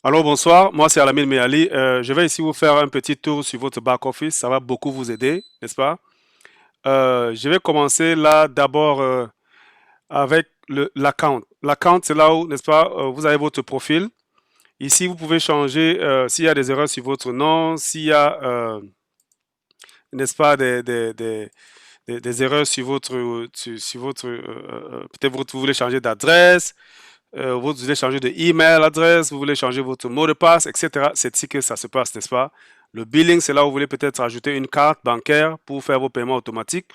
Alors bonsoir, moi c'est Alamine Meali. Je vais ici vous faire un petit tour sur votre back-office. Ça va beaucoup vous aider, n'est-ce pas? Je vais commencer là d'abord avec l'account. L'account, c'est là où, n'est-ce pas, vous avez votre profil. Ici, vous pouvez changer s'il y a des erreurs sur votre nom, s'il y a, n'est-ce pas, des erreurs sur votre peut-être vous voulez changer d'adresse, vous voulez changer de email adresse, vous voulez changer votre mot de passe, etc. C'est ici que ça se passe, n'est-ce pas? Le billing, c'est là où vous voulez peut-être ajouter une carte bancaire pour faire vos paiements automatiques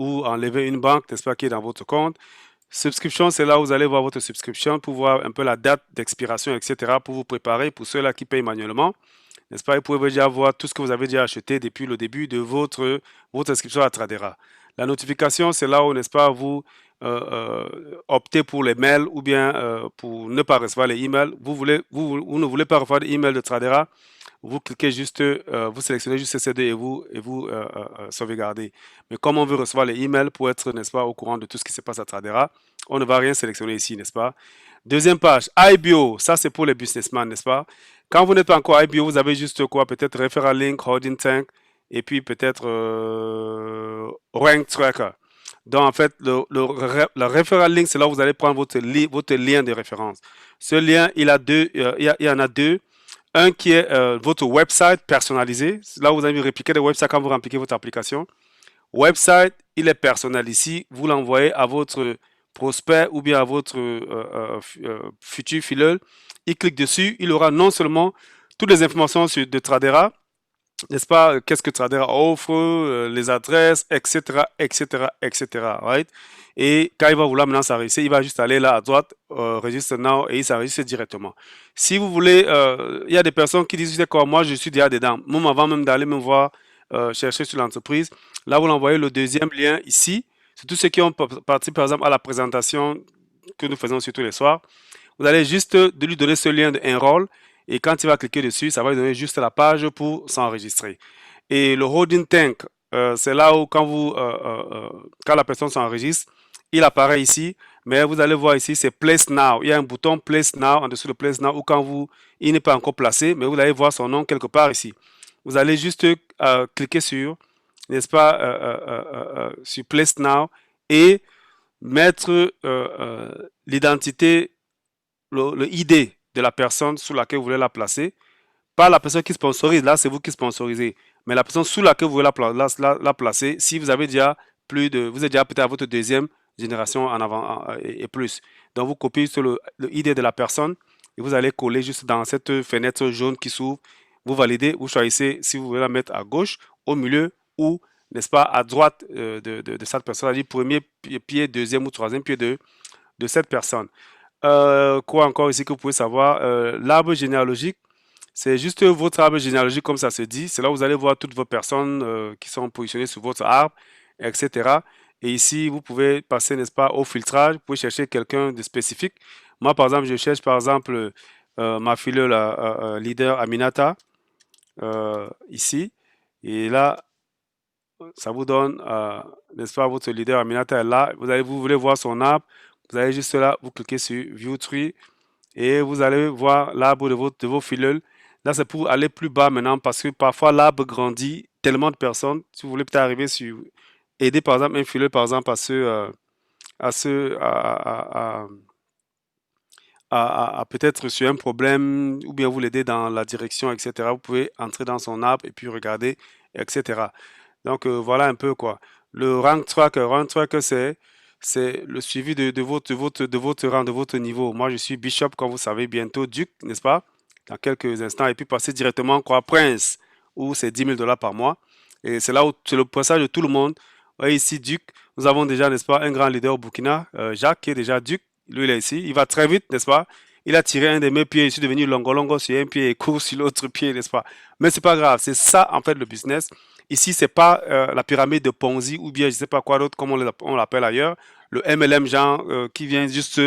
ou enlever une banque, n'est-ce pas, qui est dans votre compte. Subscription, c'est là où vous allez voir votre subscription pour voir un peu la date d'expiration, etc. pour vous préparer pour ceux-là qui payent manuellement. N'est-ce pas? Vous pouvez déjà voir tout ce que vous avez déjà acheté depuis le début de votre inscription à Tradera. La notification, c'est là où, n'est-ce pas, vous optez pour les mails ou bien pour ne pas recevoir les emails. Vous ne voulez pas recevoir des emails de Tradera. Vous cliquez juste, vous sélectionnez juste ces deux et vous sauvegardez. Mais comme on veut recevoir les emails pour être, n'est-ce pas, au courant de tout ce qui se passe à Tradera, on ne va rien sélectionner ici, n'est-ce pas? Deuxième page, IBO, ça c'est pour les businessmen, n'est-ce pas? Quand vous n'êtes pas encore IBO, vous avez juste quoi? Peut-être Referral Link, Holding Tank, et puis peut-être Rank Tracker. Donc, en fait, le Referral Link, c'est là où vous allez prendre votre lien de référence. Ce lien, il y en a deux. Un qui est votre website personnalisé. Là, vous avez répliqué le website quand vous rempliquez votre application. Website, il est personnel ici. Vous l'envoyez à votre prospect ou bien à votre futur filleul. Il clique dessus. Il aura non seulement toutes les informations de Tradera, n'est-ce pas? Qu'est-ce que Tradera offre, les adresses, etc., etc., etc. Right? Et quand il va vouloir maintenant s'enregistrer, il va juste aller là à droite, register now, et il s'enregistre directement. Si vous voulez, il y a des personnes qui disent, quoi, moi je suis déjà dedans. Même avant même d'aller me voir chercher sur l'entreprise, là vous l'envoyez le deuxième lien ici. C'est tous ceux qui ont participé par exemple à la présentation que nous faisons sur tous les soirs. Vous allez juste de lui donner ce lien de enroll et quand il va cliquer dessus, ça va lui donner juste la page pour s'enregistrer. Et le holding tank, c'est là où quand la personne s'enregistre, il apparaît ici, mais vous allez voir ici, c'est Place Now. Il y a un bouton Place Now en dessous de Place Now où il n'est pas encore placé, mais vous allez voir son nom quelque part ici. Vous allez juste cliquer sur, n'est-ce pas, sur Place Now et mettre l'identité, le ID de la personne sous laquelle vous voulez la placer. Pas la personne qui sponsorise, là c'est vous qui sponsorisez, mais la personne sous laquelle vous voulez la placer, si vous avez déjà vous êtes déjà peut-être à votre deuxième génération en avant et plus. Donc vous copiez sur le ID de la personne et vous allez coller juste dans cette fenêtre jaune qui s'ouvre. Vous validez, vous choisissez si vous voulez la mettre à gauche, au milieu ou, n'est-ce pas, à droite de cette personne, c'est-à-dire premier pied, deuxième ou troisième pied de cette personne. Quoi encore ici que vous pouvez savoir? L'arbre généalogique, c'est juste votre arbre généalogique comme ça se dit. C'est là où vous allez voir toutes vos personnes qui sont positionnées sur votre arbre, etc. Et ici, vous pouvez passer, n'est-ce pas, au filtrage. Vous pouvez chercher quelqu'un de spécifique. Moi, par exemple, je cherche, par exemple, ma filleule leader Aminata, ici. Et là, ça vous donne, n'est-ce pas, votre leader Aminata est là. Vous voulez voir son arbre. Vous allez juste là, vous cliquez sur View Tree et vous allez voir l'arbre de vos fileuls. Là, c'est pour aller plus bas maintenant parce que parfois l'arbre grandit tellement de personnes. Si vous voulez peut-être arriver sur aider par exemple un fileul par exemple à ce à peut-être sur un problème ou bien vous l'aider dans la direction, etc. Vous pouvez entrer dans son arbre et puis regarder, etc. Donc voilà un peu quoi. Le rank tracker c'est le suivi de votre rang, de votre niveau. Moi je suis Bishop, comme vous savez, bientôt Duc, n'est-ce pas? Dans quelques instants, et puis passer directement quoi, Prince, où c'est 10 000 $ par mois. Et c'est là où c'est le passage de tout le monde. Ouais, ici, Duc, nous avons déjà, n'est-ce pas, un grand leader au Burkina, Jacques, qui est déjà Duc. Lui, il est ici. Il va très vite, n'est-ce pas? Il a tiré un de mes pieds. Je suis devenu longo sur un pied et court sur l'autre pied, n'est-ce pas? Mais c'est pas grave. C'est ça, en fait, le business. Ici, c'est pas la pyramide de Ponzi ou bien je sais pas quoi d'autre, comme on l'appelle ailleurs. Le MLM, genre, qui vient juste,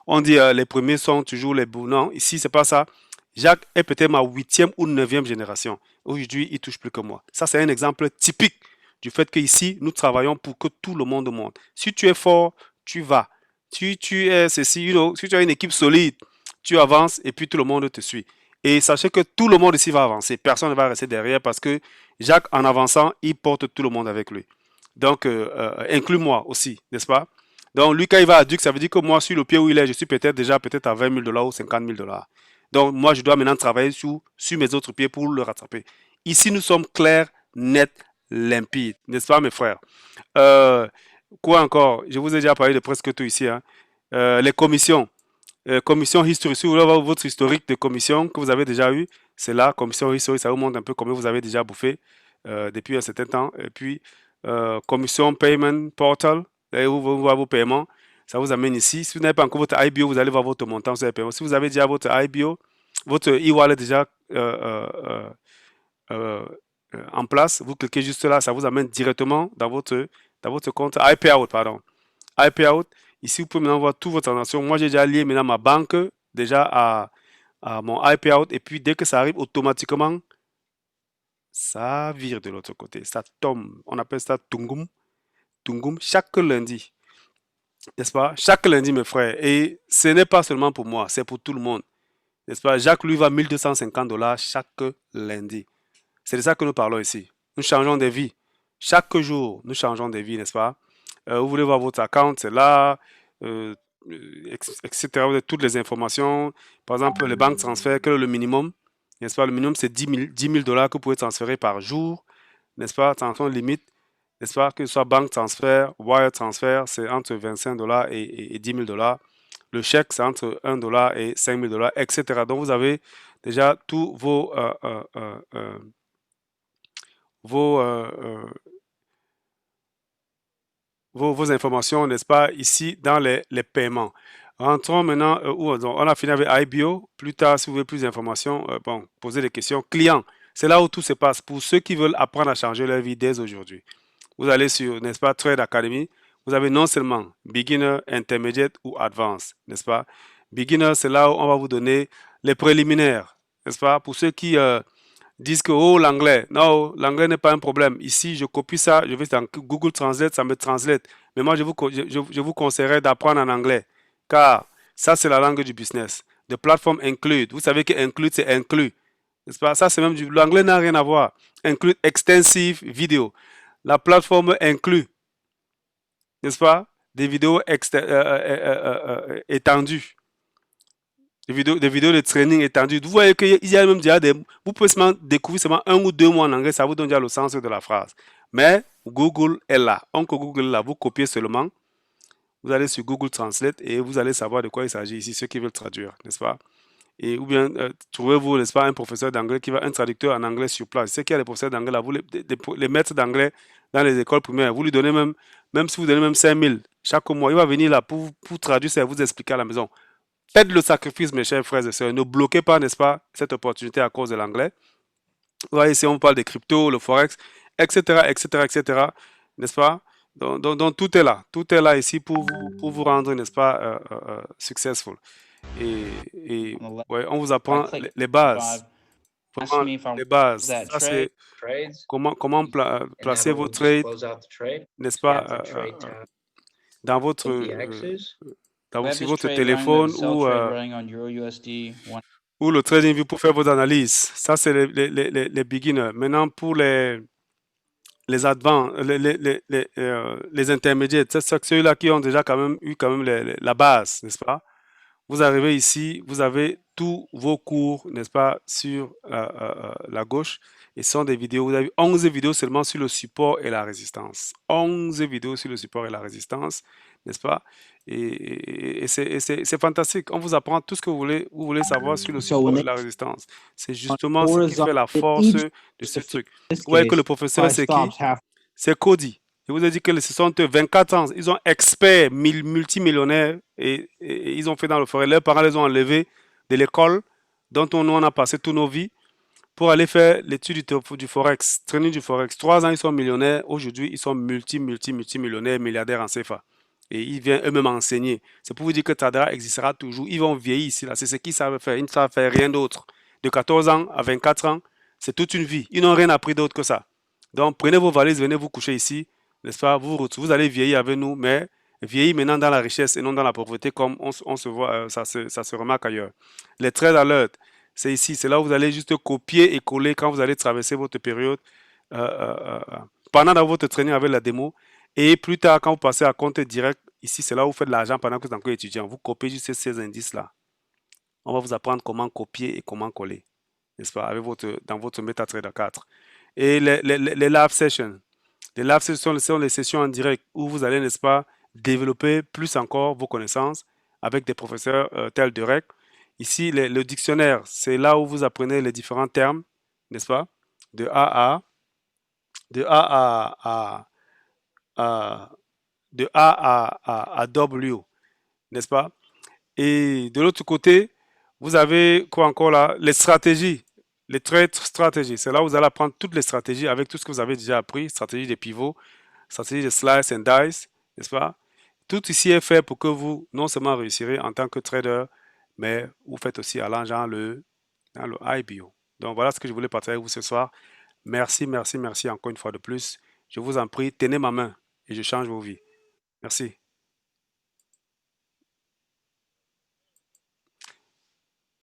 on dit les premiers sont toujours les bons. Non, ici, c'est pas ça. Jacques est peut-être ma huitième ou neuvième génération. Aujourd'hui, il touche plus que moi. Ça, c'est un exemple typique du fait qu'ici, nous travaillons pour que tout le monde monte. Si tu es fort, tu vas. Si tu es ceci, si tu as une équipe solide, tu avances et puis tout le monde te suit. Et sachez que tout le monde ici va avancer. Personne ne va rester derrière parce que Jacques, en avançant, il porte tout le monde avec lui. Donc, inclus-moi aussi, n'est-ce pas? Donc, lui, quand il va à Duke, ça veut dire que moi, sur le pied où il est, je suis peut-être à 20 000 dollars ou 50 000 dollars. Donc, moi, je dois maintenant travailler sur mes autres pieds pour le rattraper. Ici, nous sommes clairs, nets, limpides, n'est-ce pas, mes frères? Euh, quoi encore? Je vous ai déjà parlé de presque tout ici, hein. Les commissions. Commission historique, si vous voulez voir votre historique de commission que vous avez déjà eu, c'est là, commission historique, ça vous montre un peu combien vous avez déjà bouffé depuis un certain temps. Et puis, commission payment portal, là où vous voyez vos paiements, ça vous amène ici. Si vous n'avez pas encore votre IBO, vous allez voir votre montant sur les paiements. Si vous avez déjà votre IBO, votre e-wallet déjà euh, en place, vous cliquez juste là, ça vous amène directement dans votre compte iPayout, pardon. iPayout, ici vous pouvez maintenant voir toutes vos transactions. Moi j'ai déjà lié maintenant ma banque déjà à mon iPayout et puis dès que ça arrive automatiquement, ça vire de l'autre côté. Ça tombe. On appelle ça Tungum. Tungum chaque lundi. N'est-ce pas? Chaque lundi, mes frères. Et ce n'est pas seulement pour moi, c'est pour tout le monde. N'est-ce pas? Jacques lui va 1250 dollars chaque lundi. C'est de ça que nous parlons ici. Nous changeons de vie. Chaque jour, nous changeons de vie, n'est-ce pas? Vous voulez voir votre account, c'est là, euh, etc. Vous avez toutes les informations. Par exemple, les banques transfèrent, quel est le minimum? N'est-ce pas? Le minimum, c'est 10 000 dollars que vous pouvez transférer par jour, n'est-ce pas? Transaction limite, n'est-ce pas? Que ce soit banque transfert, wire transfert, c'est entre 25 dollars et 10 000 dollars. Le chèque, c'est entre 1 dollar et 5 000 dollars, etc. Donc, vous avez déjà tous vos, vos informations, n'est-ce pas, ici dans les paiements. Rentrons maintenant où on a fini avec IBO. Plus tard, si vous voulez plus d'informations, bon, posez des questions. Client, c'est là où tout se passe. Pour ceux qui veulent apprendre à changer leur vie dès aujourd'hui, vous allez sur, n'est-ce pas, Trade Academy. Vous avez non seulement Beginner, Intermediate ou Advanced, n'est-ce pas? Beginner, c'est là où on va vous donner les préliminaires, n'est-ce pas? Pour ceux qui disent que oh l'anglais, non, l'anglais n'est pas un problème. Ici, je copie ça, je vais dans Google Translate, ça me translate. Mais moi, je vous conseillerais d'apprendre en anglais, car ça, c'est la langue du business. The platform include. Vous savez que include, c'est inclus. N'est-ce pas? Ça, c'est même du. L'anglais n'a rien à voir. Include extensive video. La plateforme inclut, n'est-ce pas? Des vidéos étendues. Des vidéos de training étendues. Vous voyez qu'il y a même déjà des. Vous pouvez seulement découvrir seulement 1 ou 2 mots en anglais, ça vous donne déjà le sens de la phrase. Mais Google est là. Donc, Google est là. Vous copiez seulement. Vous allez sur Google Translate et vous allez savoir de quoi il s'agit ici, ceux qui veulent traduire, n'est-ce pas? Et ou bien trouvez-vous, n'est-ce pas, un professeur d'anglais un traducteur en anglais sur place. C'est qu'il y a des professeurs d'anglais là, vous les maîtres d'anglais dans les écoles primaires, vous lui donnez même si vous donnez même 5 000 chaque mois, il va venir là pour traduire ça et vous expliquer à la maison. Faites le sacrifice, mes chers frères et sœurs. Ne bloquez pas, n'est-ce pas, cette opportunité à cause de l'anglais. Vous voyez, ici, on parle des cryptos, le forex, etc., etc., etc., n'est-ce pas? Donc, tout est là. Tout est là ici pour vous rendre, n'est-ce pas, successful. Et On the left. ouais, on vous If I apprend click les bases. ask Vraiment, me if I want les to bases. that Ça, trade. c'est comment and placer that vos will just trades, close out the trade. n'est-ce You pas, have the trade tab dans votre, of the X's. We have sur this votre trade running. We have téléphone a sell trade running on Euro USD. ou le TradingView pour faire vos analyses. Ça, c'est les beginners. Maintenant, pour les advanced, les intermédiaires, c'est ceux-là qui ont déjà quand même eu quand même la base, n'est-ce pas? Vous arrivez ici, vous avez tous vos cours, n'est-ce pas, sur la gauche. Et ce sont des vidéos. Vous avez 11 vidéos seulement sur le support et la résistance. 11 vidéos sur le support et la résistance, n'est-ce pas? Et c'est fantastique. On vous apprend tout ce que vous voulez savoir sur le So when support et they la résistance. C'est justement ce qui fait horizontal, la force each de ce truc. this Vous voyez que case, le professeur, my c'est qui? stops have C'est Cody. Je vous ai dit que ce sont 24 ans. Ils sont experts, multimillionnaires et ils ont fait dans le forêt. Leurs parents les ont enlevés de l'école dont on a passé toutes nos vies pour aller faire l'étude du Forex, training du Forex. 3 ans, ils sont millionnaires. Aujourd'hui, ils sont multimillionnaires, milliardaires en CFA. Et ils viennent eux-mêmes enseigner. C'est pour vous dire que Tadara existera toujours. Ils vont vieillir ici. Là. C'est ce qu'ils savent faire. Ils ne savent faire rien d'autre. De 14 ans à 24 ans, c'est toute une vie. Ils n'ont rien appris d'autre que ça. Donc, prenez vos valises, venez vous coucher ici, n'est-ce pas? Vous allez vieillir avec nous, mais vieillir maintenant dans la richesse et non dans la pauvreté, comme on se voit, ça se remarque ailleurs. Les trades alert, c'est ici. C'est là où vous allez juste copier et coller quand vous allez traverser votre période euh, euh, euh, pendant dans votre training avec la démo. Et plus tard, quand vous passez à compte direct, ici, c'est là où vous faites de l'argent pendant que vous êtes encore étudiant. Vous copiez juste ces indices-là. On va vous apprendre comment copier et comment coller, n'est-ce pas, dans votre MetaTrader 4. Et les live sessions. Les live sessions sont les sessions en direct où vous allez, n'est-ce pas, développer plus encore vos connaissances avec des professeurs tels Derek. Ici, le dictionnaire, c'est là où vous apprenez les différents termes, n'est-ce pas, de A à, de A à- de A à W, n'est-ce pas? Et de l'autre côté, vous avez quoi encore là? Les stratégies, les trade stratégies. C'est là où vous allez apprendre toutes les stratégies avec tout ce que vous avez déjà appris, stratégie des pivots, stratégie de slice and dice, n'est-ce pas? Tout ici est fait pour que vous, non seulement réussirez en tant que trader, mais vous faites aussi allant dans le IBO. Donc voilà ce que je voulais partager avec vous ce soir. Merci, merci, merci encore une fois de plus. Je vous en prie, tenez ma main et je change vos vies. Merci.